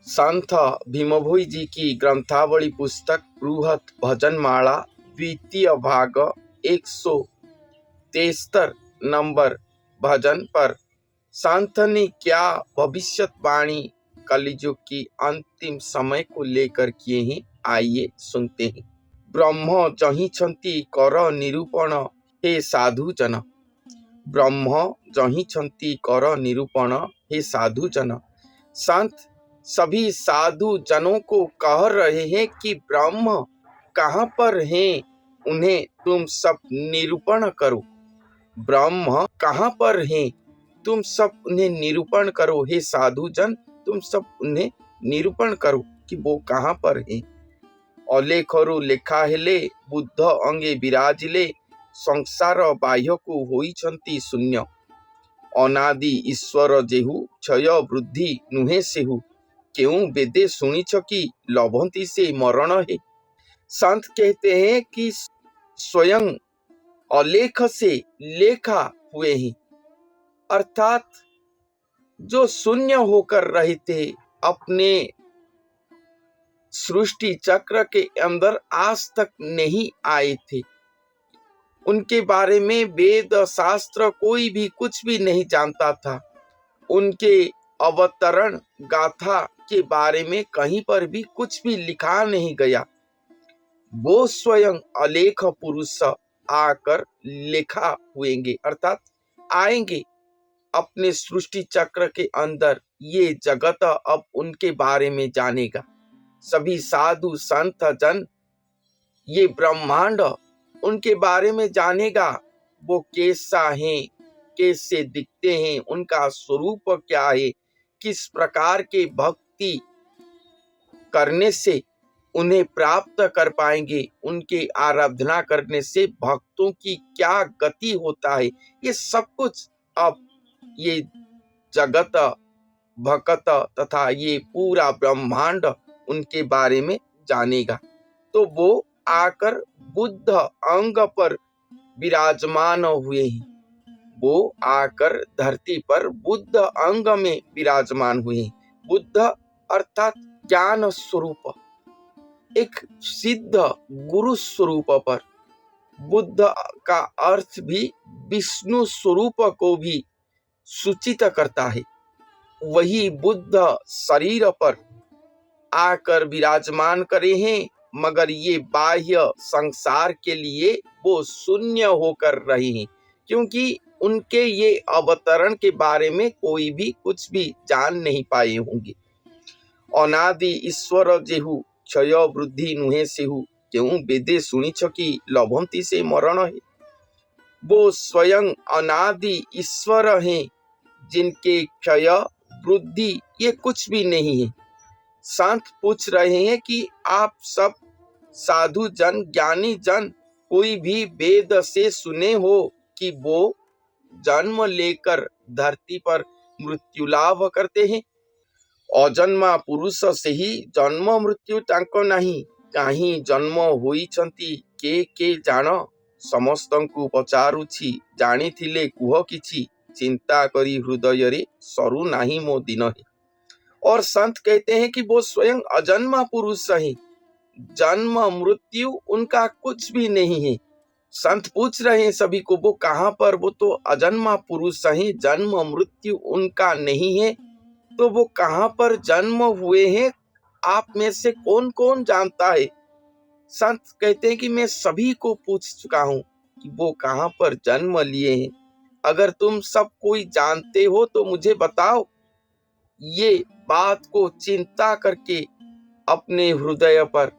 संत भीमभोई जी की ग्रंथावली पुस्तक बृहत भजनमाला द्वितीय भाग 173 नंबर भजन पर संत ने क्या भविष्यवाणी कलियुग की अंतिम समय को लेकर किए हैं, आइए सुनते हैं। ब्रह्म जहि छंती कर निरूपण हे साधु जन। ब्रह्म जहि छंती कर निरूपण हे साधु जन। संत सभी साधु जनों को कह रहे हैं कि ब्रह्म कहाँ पर हैं, उन्हें तुम सब निरूपण करो। ब्रह्म कहाँ पर हैं, तुम सब उन्हें निरूपण करो। हे साधु जन, तुम सब उन्हें निरूपण करो कि वो कहाँ पर हैं। अलेखरु लेखा हेले बुद्ध अंगे विराजिले संसार बाह्य को होइछंती शून्य। अनादि ईश्वर जेहु क्षय वृद्धि नुहे सेहु। क्यों वेदे सुनिछ कि लभंती से मरण है। संत कहते हैं कि स्वयं अलेख से लेखा हुए हैं, अर्थात जो शून्य होकर रहे थे, अपने सृष्टि चक्र के अंदर आज तक नहीं आए थे। उनके बारे में वेद शास्त्र कोई भी कुछ भी नहीं जानता था। उनके अवतरण गाथा के बारे में कहीं पर भी कुछ भी लिखा नहीं गया। वो स्वयं अलेख पुरुष आकर लिखा हुएंगे, अर्थात आएंगे अपने सृष्टि चक्र के अंदर। ये जगत अब उनके बारे में जानेगा। सभी साधु संत जन ये ब्रह्मांड उनके बारे में जानेगा। वो कैसा है, कैसे दिखते हैं, उनका स्वरूप क्या है, किस प्रकार के भक्ति करने से उन्हें प्राप्त कर पाएंगे, उनके आराधना करने से भक्तों की क्या गति होता है, ये सब कुछ अब ये जगत भक्त तथा ये पूरा ब्रह्मांड उनके बारे में जानेगा। तो वो आकर बुद्ध अंग पर विराजमान हुए हैं। वो आकर धरती पर बुद्ध अंग में विराजमान हुए हैं। बुद्ध अर्थात ज्ञान स्वरूप, एक सिद्ध गुरु स्वरूप पर। बुद्ध का अर्थ भी विष्णु स्वरूप को भी सूचित करता है। वही बुद्ध शरीर पर आकर विराजमान करे हैं, मगर ये बाह्य संसार के लिए वो शून्य होकर रहे हैं, क्योंकि उनके ये अवतरण के बारे में कोई भी कुछ भी जान नहीं पाए होंगे। अनादि ईश्वर जेहु क्षय वृद्धि नुहे सेहु। क्यों वेदे सुनिछ कि लभंती से मरण है। वो स्वयं अनादि ईश्वर हैं, जिनके क्षय वृद्धि ये कुछ भी नहीं है। संत पूछ रहे हैं कि आप सब साधु जन, ज्ञानी जन, कोई भी वेद से सुने हो कि वो जन्म लेकर धरती पर मृत्यु लाभ करते हैं। अजन्मा पुरुष से ही जन्म मृत्यु तांको नहीं। काहीं जन्म होइछंती के जान। समस्तंकु पचारुछि जानिथिले कुह किछि। चिंता करी हृदय रे सरू नाही मो दिन है। और संत कहते हैं कि वो स्वयं अजन्मा पुरुष है, जन्म मृत्यु उनका कुछ भी नहीं है। संत पूछ रहे हैं सभी को, वो कहाँ पर, वो तो अजन्मा पुरुष है, जन्म मृत्यु उनका नहीं है, तो वो कहाँ पर जन्म हुए हैं, आप में से कौन कौन जानता है। संत कहते हैं कि मैं सभी को पूछ चुका हूँ कि वो कहाँ पर जन्म लिए हैं। अगर तुम सब कोई जानते हो तो मुझे बताओ। ये बात को चिंता करके अपने हृदय पर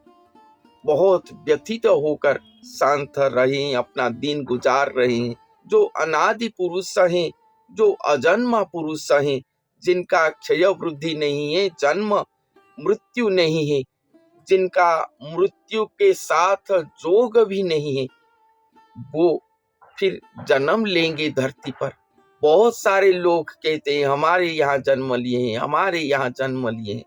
बहुत व्यथित होकर शांत रहे, अपना दिन गुजार रहे हैं। जो अनादि पुरुष हैं, जो अजन्मा पुरुष हैं, जिनका क्षय वृद्धि नहीं है, जन्म मृत्यु नहीं है, जिनका मृत्यु के साथ जोग भी नहीं है, वो फिर जन्म लेंगे धरती पर। बहुत सारे लोग कहते हैं हमारे यहाँ जन्म लिए हैं, हमारे यहाँ जन्म लिए हैं।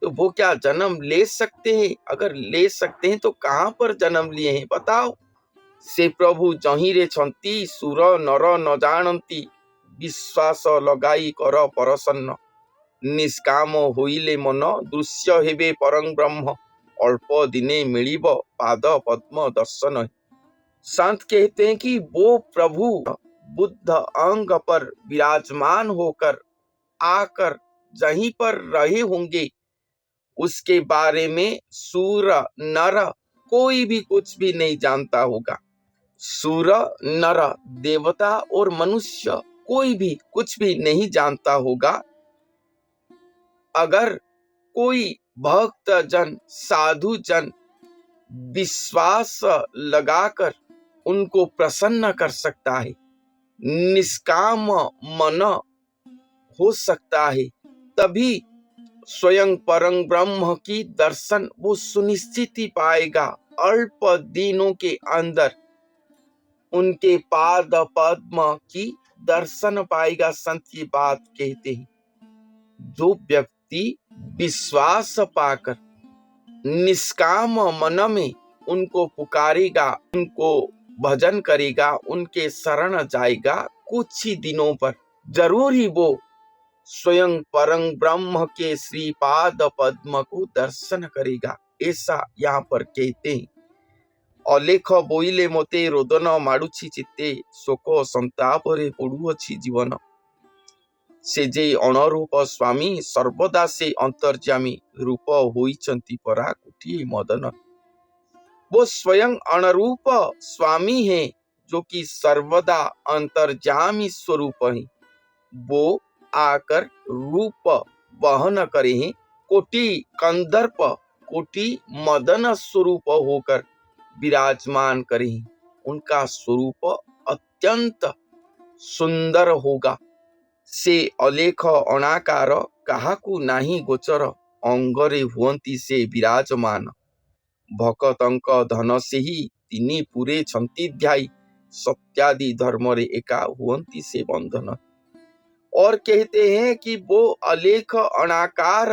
तो वो क्या जन्म ले सकते हैं? अगर ले सकते हैं तो कहाँ पर जन्म लिए हैं, बताओ। से प्रभु जहीं रे छंती सुर नर न जानती। विश्वास लगाई कर परसन्न। निष्काम होइले मन दृश्य हेबे परं ब्रह्म अल्प दिने मिलिब पाद पद्म दर्शन। संत कहते हैं कि वो प्रभु बुद्ध अंग पर विराजमान होकर आकर जहीं पर रहे होंगे उसके बारे में सूर नर कोई भी कुछ भी नहीं जानता होगा। सूर नर देवता और मनुष्य कोई भी कुछ भी नहीं जानता होगा। अगर कोई भक्त जन साधु जन विश्वास लगाकर उनको प्रसन्न कर सकता है, निष्काम मन हो सकता है, तभी स्वयं परम ब्रह्म की दर्शन वो सुनिश्चित ही पाएगा। अल्प दिनों के अंदर उनके पाद पद्म की दर्शन पाएगा। संत की बात कहते हैं, जो व्यक्ति विश्वास पाकर निष्काम मन में उनको पुकारेगा, उनको भजन करेगा, उनके शरण जाएगा, कुछ ही दिनों पर जरूर ही वो स्वयं परम ब्रह्म के श्रीपाद पद्म को दर्शन करेगा। ऐसा यहाँ पर कहते हैं। अलेख बोइले मोते रोदन माडुछि चित्ते शोक संतापरे पड़ुअछि जीवन। से जे अणरूप स्वामी सर्वदा से अंतर्यामी रूप होइचंती परा कुटिए मदन। वो स्वयं अणरूप स्वामी है जो कि सर्वदा अंतर्यामी स्वरूप है। वो आकर रूप वहन करे हैं, कोटि कंदर्प कोटि मदन स्वरूप होकर विराजमान करे हैं। उनका स्वरूप अत्यंत सुंदर होगा। से अलेख अणाकार काहाकू नाही गोचर अंगरे हुअंती से विराजमान। भक्तंक धन से ही तिनी पुरे छंती ध्याई सत्यादि धर्म रे एका हुअंती से बंधन। और कहते हैं कि वो अलेख अणाकार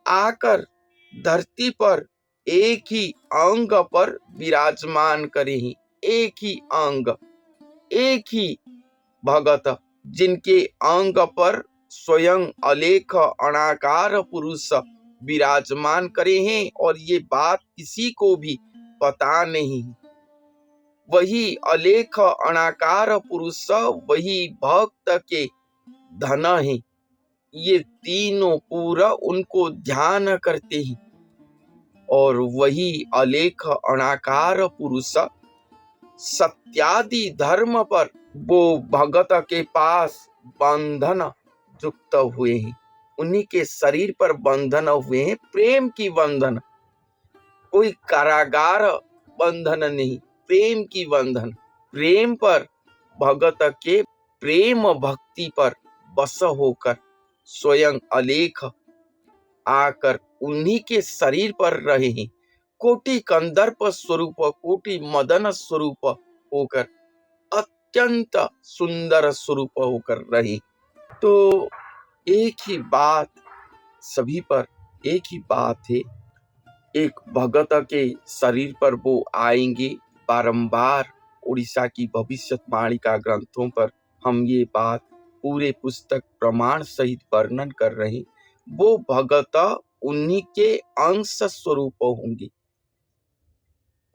आकर धरती पर एक ही अंग पर विराजमान करे ही। एक ही अंग, एक ही भगत जिनके अंग पर स्वयं अलेख अणाकार पुरुष विराजमान करे हैं और ये बात किसी को भी पता नहीं। वही अलेख अणाकार पुरुष वही भक्त के धन है। ये तीनों पूरा उनको ध्यान करते हैं और वही अलेख अणाकार पुरुष सत्यादि धर्म पर वो भगत के पास बंधन युक्त हुए हैं। उन्हीं के शरीर पर बंधन हुए हैं, प्रेम की बंधन, कोई कारागार बंधन नहीं, प्रेम की बंधन। प्रेम पर भगत के प्रेम भक्ति पर बस होकर स्वयं अलेख आकर उन्हीं के शरीर पर रहे हैं। कोटि कंदर्प स्वरूप, कोटि मदन स्वरूप होकर अत्यंत सुंदर स्वरूप होकर रहे। तो एक ही बात सभी पर, एक ही बात है, एक भगत के शरीर पर वो आएंगे। बारंबार उड़ीसा की भविष्यवाणी का ग्रंथों पर हम ये बात पूरे पुस्तक प्रमाण सहित वर्णन कर रहे हैं। वो भगत उन्हीं के अंश स्वरूप होंगे।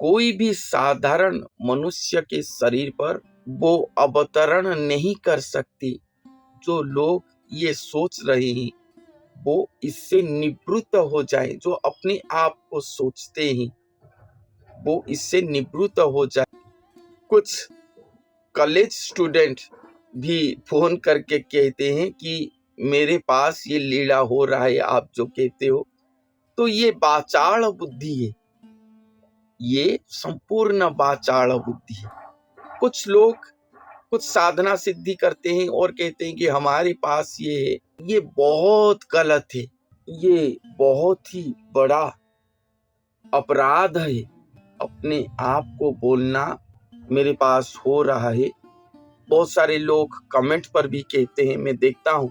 कोई भी साधारण मनुष्य के शरीर पर वो अवतरण नहीं कर सकते। जो लोग ये सोच रहे हैं वो इससे निवृत्त हो जाए। जो अपने आप को सोचते हैं वो इससे निवृत्त हो जाए। कुछ कॉलेज स्टूडेंट भी फोन करके कहते हैं कि मेरे पास ये लीला हो रहा है, आप जो कहते हो। तो ये वाचाल बुद्धि है, ये संपूर्ण वाचाल बुद्धि है। कुछ लोग कुछ साधना सिद्धि करते हैं और कहते हैं कि हमारे पास ये है। ये बहुत गलत है, ये बहुत ही बड़ा अपराध है अपने आप को बोलना मेरे पास हो रहा है। बहुत सारे लोग कमेंट पर भी कहते हैं, मैं देखता हूँ,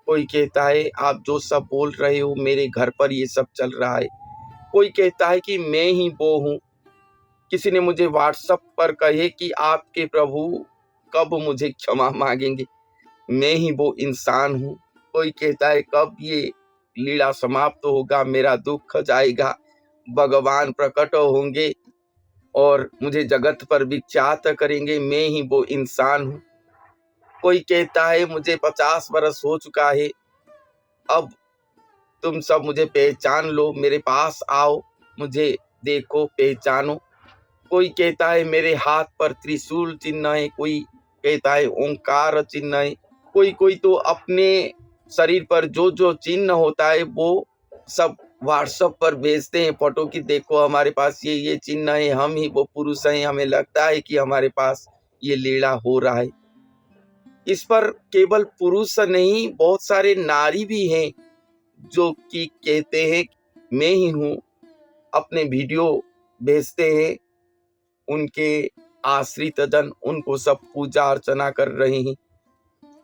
कोई कहता है आप जो सब बोल रहे हो मेरे घर पर ये सब चल रहा है। कोई कहता है कि मैं ही वो हूँ। किसी ने मुझे व्हाट्सएप पर कहे कि आपके प्रभु कब मुझे क्षमा मांगेंगे, मैं ही वो इंसान हूँ। कोई कहता है कब ये लीला समाप्त होगा, मेरा दुख जाएगा, भगवान प्रकट होंगे और मुझे जगत पर विख्यात करेंगे, मैं ही वो इंसान हूँ। कोई कहता है मुझे 50 वर्ष हो चुका है, अब तुम सब मुझे पहचान लो, मेरे पास आओ, मुझे देखो, पहचानो। कोई कहता है मेरे हाथ पर त्रिशूल चिन्ह है, कोई कहता है ओंकार चिन्ह है, कोई तो अपने शरीर पर जो जो चिन्ह होता है वो सब व्हाट्सएप पर भेजते हैं फोटो की, देखो हमारे पास ये चिन्ह है, हम ही वो पुरुष हैं, हमें लगता है कि हमारे पास ये लीला हो रहा है। इस पर केवल पुरुष नहीं, बहुत सारे नारी भी हैं जो कि कहते हैं मैं ही हूँ, अपने वीडियो भेजते हैं, उनके आश्रित जन उनको सब पूजा अर्चना कर रहे हैं।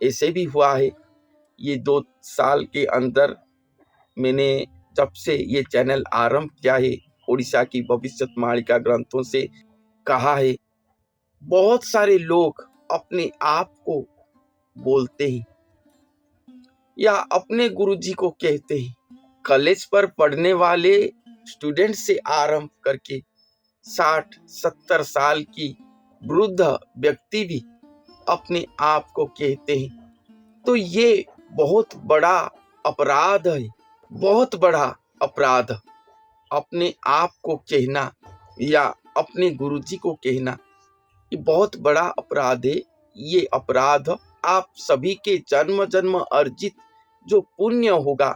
ऐसे भी हुआ है। ये 2 साल के अंदर मैंने जब से ये चैनल आरंभ किया है, उड़ीसा की भविष्यवाणिका ग्रंथों से कहा है, बहुत सारे लोग अपने आप को बोलते हैं या अपने गुरुजी को कहते हैं। कॉलेज पर पढ़ने वाले स्टूडेंट से आरंभ करके 60-70 साल की वृद्ध व्यक्ति भी अपने आप को कहते हैं। तो ये बहुत बड़ा अपराध है, बहुत बड़ा अपराध। अपने आप को कहना या अपने गुरुजी को कहना ये बहुत बड़ा अपराध है। ये अपराध आप सभी के जन्म जन्म अर्जित जो पुण्य होगा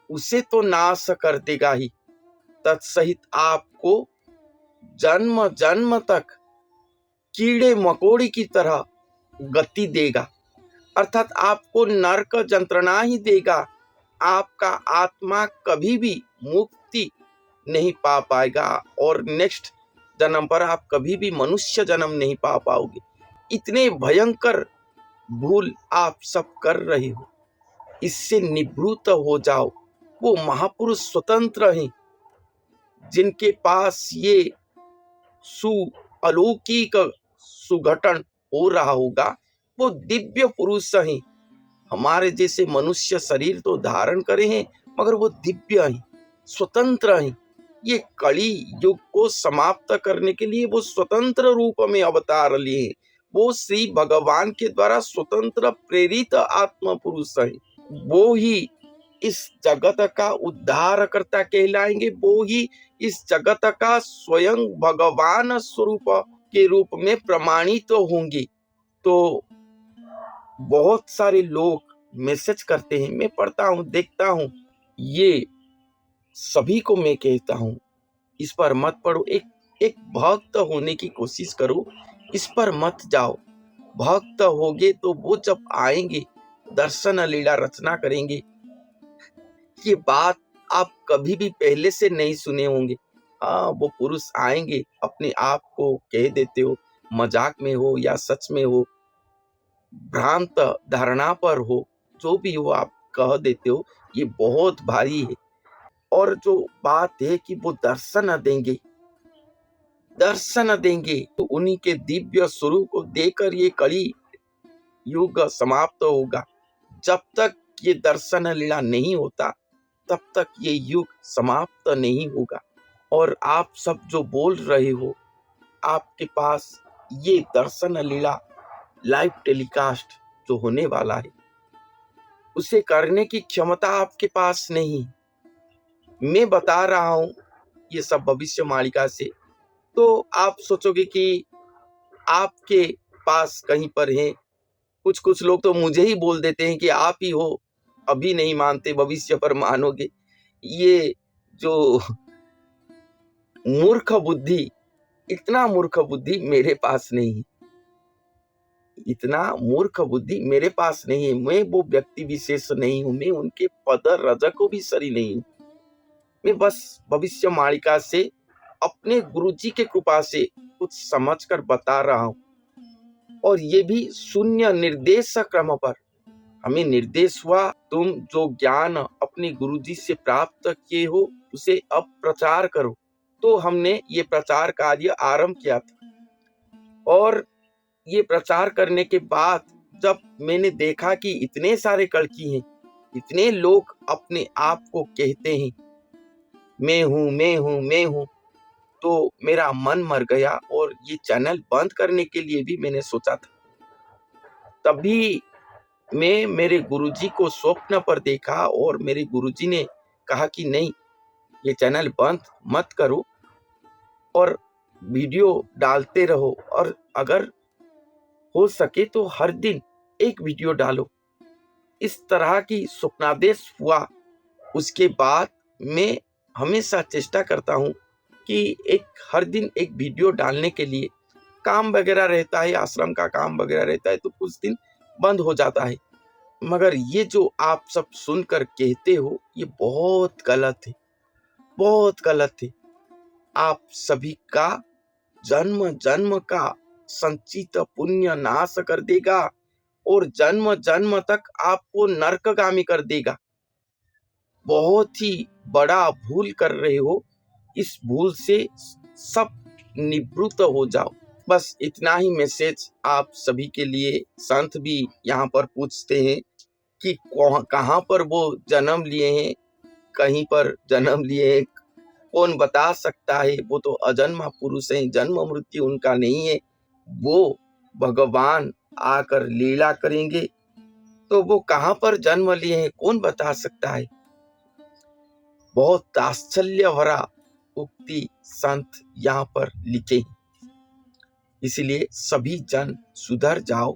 उसे तो नाश कर देगा ही, तत्सहित आपको जन्म जन्म तक कीड़े मकोड़े की तरह गति देगा, अर्थात आपको नरक यंत्रणा ही देगा। आपका आत्मा कभी भी मुक्ति नहीं पा पाएगा और नेक्स्ट जन्म पर आप कभी भी मनुष्य जन्म नहीं पा पाओगे। इतने भयंकर भूल आप सब कर रहे हो, इससे निवृत्त हो जाओ। वो महापुरुष स्वतंत्र हैं जिनके पास ये अलौकिक सुघटन हो रहा होगा, वो दिव्य पुरुष हैं। हमारे जैसे मनुष्य शरीर तो धारण करे हैं मगर वो दिव्य हैं, स्वतंत्र हैं। ये कली युग को समाप्त करने के लिए वो स्वतंत्र रूप में अवतार लिए हैं। वो श्री भगवान के द्वारा स्वतंत्र प्रेरित आत्मा पुरुष हैं। वो ही इस जगत का उद्धारकर्ता कहलाएंगे, वो ही इस जगत का स्वयं भगवान स्वरूप के रूप में प्रमाणित होंगे। तो बहुत सारे लोग मैसेज करते हैं, मैं पढ़ता हूँ, देखता हूँ। ये सभी को मैं कहता हूँ, इस पर मत पढ़ो। एक भक्त होने की कोशिश करो, इस पर मत जाओ। भक्त होगे तो वो जब आएंगे दर्शन लीला रचना करेंगे, ये बात आप कभी भी पहले से नहीं सुने होंगे। हाँ, वो पुरुष आएंगे, अपने आप को कह देते हो, मजाक में हो या सच में हो, भ्रांत धारणा पर हो, जो भी हो आप कह देते हो, ये बहुत भारी है। और जो बात है कि वो दर्शन देंगे तो उन्हीं के दिव्य स्वरूप को देकर ये कली युग समाप्त होगा। जब तक ये दर्शन लीला नहीं होता तब तक ये युग समाप्त नहीं होगा। और आप सब जो बोल रहे हो, आपके पास ये दर्शन लीला लाइव टेलीकास्ट जो होने वाला है, उसे करने की क्षमता आपके पास नहीं। मैं बता रहा हूं ये सब भविष्यवाणिका से, तो आप सोचोगे कि आपके पास कहीं पर है। कुछ लोग तो मुझे ही बोल देते हैं कि आप ही हो, अभी नहीं मानते, भविष्य पर मानोगे। ये जो मूर्ख बुद्धि, इतना मूर्ख बुद्धि मेरे पास नहीं है, इतना मूर्ख बुद्धि मेरे पास नहीं है। मैं वो व्यक्ति विशेष नहीं हूं, मैं उनके पद रज को भी सरी नहीं हूं। मैं बस भविष्यवाणिका से अपने गुरुजी के कृपा से कुछ समझकर बता रहा हूं, और ये भी शून्य निर्देश क्रम पर हमें निर्देश हुआ, तुम जो ज्ञान अपने गुरुजी से प्राप्त किए हो उसे अब प्रचार करो। तो हमने ये प्रचार कार्य आरंभ किया था। और ये प्रचार करने के बाद जब मैंने देखा कि इतने सारे कड़की हैं, इतने लोग अपने आप को कहते हैं मैं हूँ मैं हूँ मैं हूँ, तो मेरा मन मर गया और ये चैनल बंद करने के लिए भी मैंने सोचा था। तभी मैं मेरे गुरुजी को स्वप्न पर देखा और मेरे गुरुजी ने कहा कि नहीं, ये चैनल बंद मत करो और वीडियो डालते रहो, और अगर हो सके तो हर दिन एक वीडियो डालो। इस तरह की स्वप्नादेश हुआ। उसके बाद मैं हमेशा चेष्टा करता हूँ कि हर दिन एक वीडियो डालने के लिए। काम वगैरह रहता है, आश्रम का काम वगैरह रहता है, तो कुछ दिन बंद हो जाता है। मगर ये जो आप सब सुनकर कहते हो, ये बहुत गलत है, बहुत गलत है। आप सभी का जन्म जन्म का संचित पुण्य नाश कर देगा और जन्म जन्म तक आपको नरकगामी कर देगा। बहुत ही बड़ा भूल कर रहे हो। इस भूल से सब निवृत्त हो जाओ। बस इतना ही मैसेज आप सभी के लिए। संत भी यहाँ पर पूछते हैं कि कहाँ पर वो जन्म लिए हैं, कहीं पर जन्म लिए हैं, कौन बता सकता है? वो तो अजन्मा पुरुष हैं, जन्म मृत्यु उनका नहीं है। वो भगवान आकर लीला करेंगे, तो वो कहाँ पर जन्म लिए हैं, कौन बता सकता है? बहुत आश्चर्य भरा उक्ति संत यहाँ पर लिखे। इसलिए सभी जन सुधर जाओ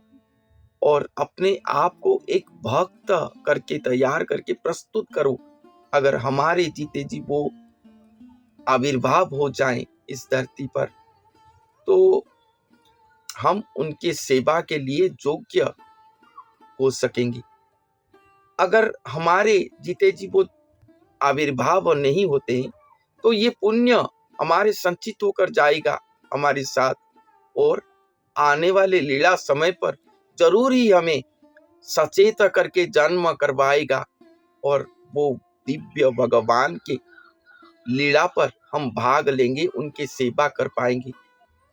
और अपने आप को एक भक्त करके तैयार करके प्रस्तुत करो। अगर हमारे जीते जी वो आविर्भाव हो जाएं इस धरती पर, तो हम उनके सेवा के लिए योग्य हो सकेंगे। अगर हमारे जीते जी वो आविर्भाव नहीं होते हैं, तो ये पुण्य हमारे संचित होकर जाएगा हमारे साथ, और आने वाले लीला समय पर जरूर ही हमें सचेत करके जन्म करवाएगा, और वो दिव्य भगवान के लीला पर हम भाग लेंगे, उनकी सेवा कर पाएंगे।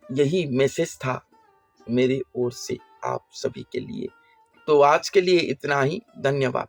यही मैसेज था मेरे ओर से आप सभी के लिए। तो आज के लिए इतना ही। धन्यवाद।